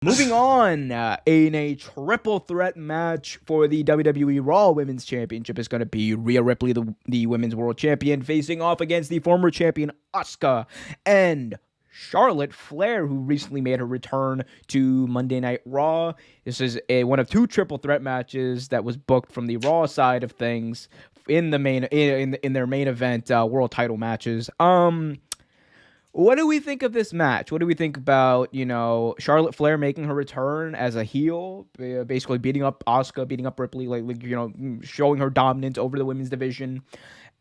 Moving on, in a triple threat match for the WWE Raw Women's Championship is going to be Rhea Ripley, the Women's World Champion, facing off against the former champion Asuka and Charlotte Flair, who recently made her return to Monday Night Raw. This is one of two triple threat matches that was booked from the Raw side of things in the main in their main event world title matches. What do we think of this match? What do we think about, Charlotte Flair making her return as a heel, basically beating up Asuka, beating up Ripley, showing her dominance over the women's division?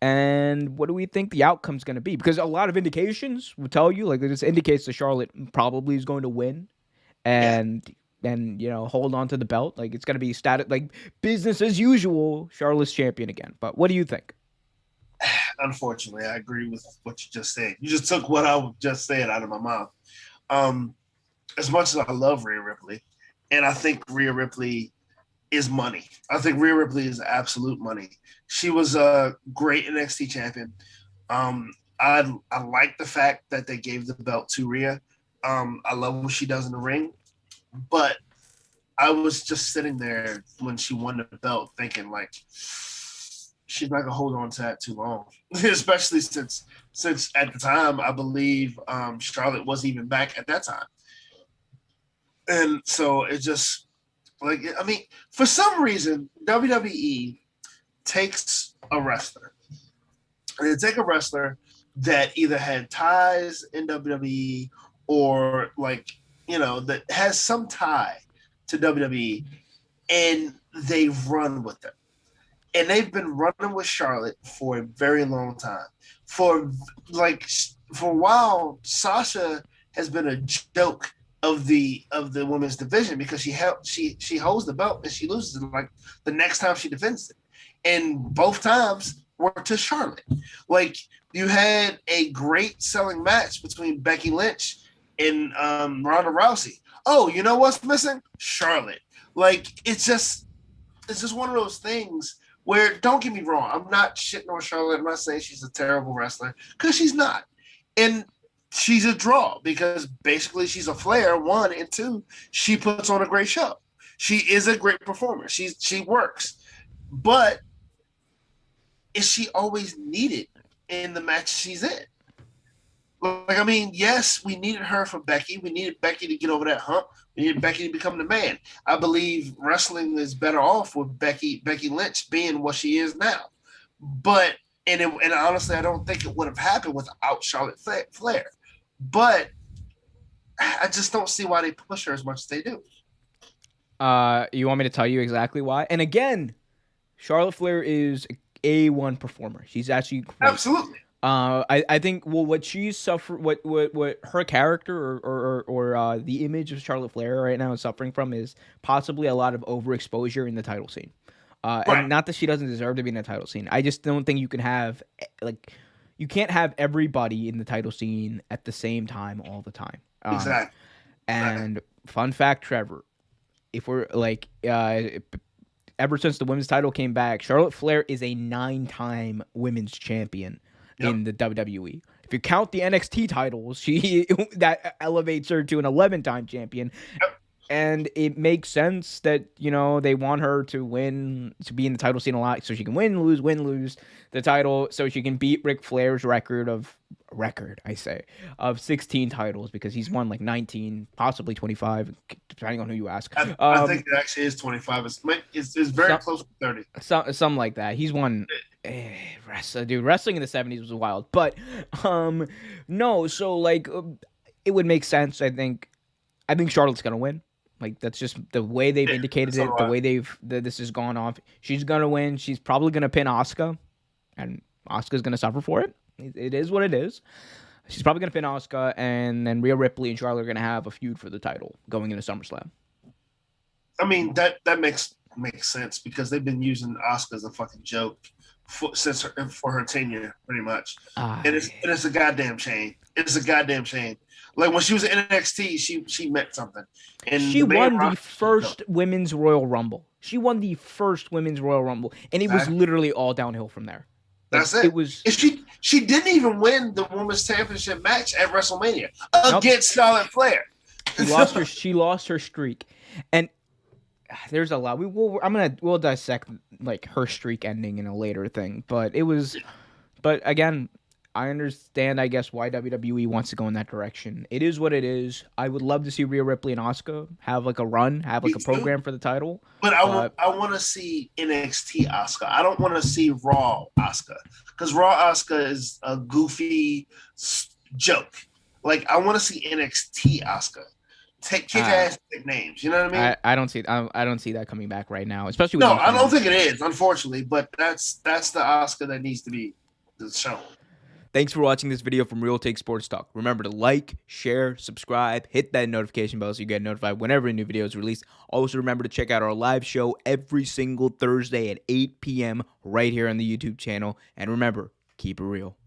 And what do we think the outcome's going to be? Because a lot of indications will tell you, this indicates that Charlotte probably is going to win and hold on to the belt. It's going to be business as usual, Charlotte's champion again. But what do you think? Unfortunately, I agree with what you just said. You just took what I just said out of my mouth. As much as I love Rhea Ripley, and I think Rhea Ripley is money. I think Rhea Ripley is absolute money. She was a great NXT champion. I like the fact that they gave the belt to Rhea. I love what she does in the ring, but I was just sitting there when she won the belt thinking she's not gonna hold on to that too long, especially since at the time I believe Charlotte wasn't even back at that time, and so it just for some reason WWE takes a wrestler, and they take a wrestler that either had ties in WWE or that has some tie to WWE, and they run with them. And they've been running with Charlotte for a very long time. For a while, Sasha has been a joke of the women's division because she holds the belt and she loses it the next time she defends it. And both times were to Charlotte. You had a great selling match between Becky Lynch and Ronda Rousey. Oh, you know what's missing? Charlotte. It's just one of those things where, don't get me wrong, I'm not shitting on Charlotte. I'm not saying she's a terrible wrestler, because she's not. And she's a draw because basically she's a Flair, one, and two, she puts on a great show. She is a great performer. She works. But is she always needed in the match she's in? Yes, we needed her for Becky. We needed Becky to get over that hump. We needed Becky to become the man. I believe wrestling is better off with Becky Lynch being what she is now. But and honestly, I don't think it would have happened without Charlotte Flair. But I just don't see why they push her as much as they do. You want me to tell you exactly why? And again, Charlotte Flair is a A1 performer. She's actually great. Absolutely. I think what she's suffered, what her character or the image of Charlotte Flair right now is suffering from is possibly a lot of overexposure in the title scene. Right. And not that she doesn't deserve to be in the title scene. I just don't think you can have you can't have everybody in the title scene at the same time all the time. Exactly. And fun fact, Trevor, if we're ever since the women's title came back, Charlotte Flair is a 9-time women's champion. Yep. In the WWE. If you count the NXT titles, that elevates her to an 11-time champion. Yep. And it makes sense that, they want her to win, to be in the title scene a lot, so she can win, lose the title, so she can beat Ric Flair's record of 16 titles, because he's won 19, possibly 25, depending on who you ask. I think it actually is 25. It's very close to 30. Something like that. He's won. Wrestling in the 70s was wild, but no. So it would make sense. I think Charlotte's gonna win. That's just the way they've indicated it. The way this has gone off. She's gonna win. She's probably gonna pin Asuka, and Asuka's gonna suffer for it. It is what it is. She's probably gonna pin Asuka, and then Rhea Ripley and Charlotte are gonna have a feud for the title going into SummerSlam. That makes sense because they've been using Asuka as a fucking joke for her tenure, pretty much. And it's a goddamn shame. It's a goddamn shame. When she was in NXT, she meant something. And she won the first Women's Royal Rumble. And it was literally all downhill from there. That's it. It was. She didn't even win the Women's Championship match at WrestleMania against Charlotte Flair. She lost her streak, and there's a lot. We'll dissect like her streak ending in a later thing, but it was. But again, I understand, I guess, why WWE wants to go in that direction. It is what it is. I would love to see Rhea Ripley and Asuka have like a run, have like Me a too. program for the title. But But I want to see NXT Asuka. I don't want to see Raw Asuka because Raw Asuka is a goofy joke. Like I want to see NXT Asuka. Take kick ass names. You know what I mean? I don't see that coming back right now, especially with No, new I don't fans. think it is, unfortunately. But that's the Asuka that needs to be shown. Thanks for watching this video from Real Take Sports Talk. Remember to like, share, subscribe, hit that notification bell so you get notified whenever a new video is released. Also, remember to check out our live show every single Thursday at 8 p.m. right here on the YouTube channel. And remember, keep it real.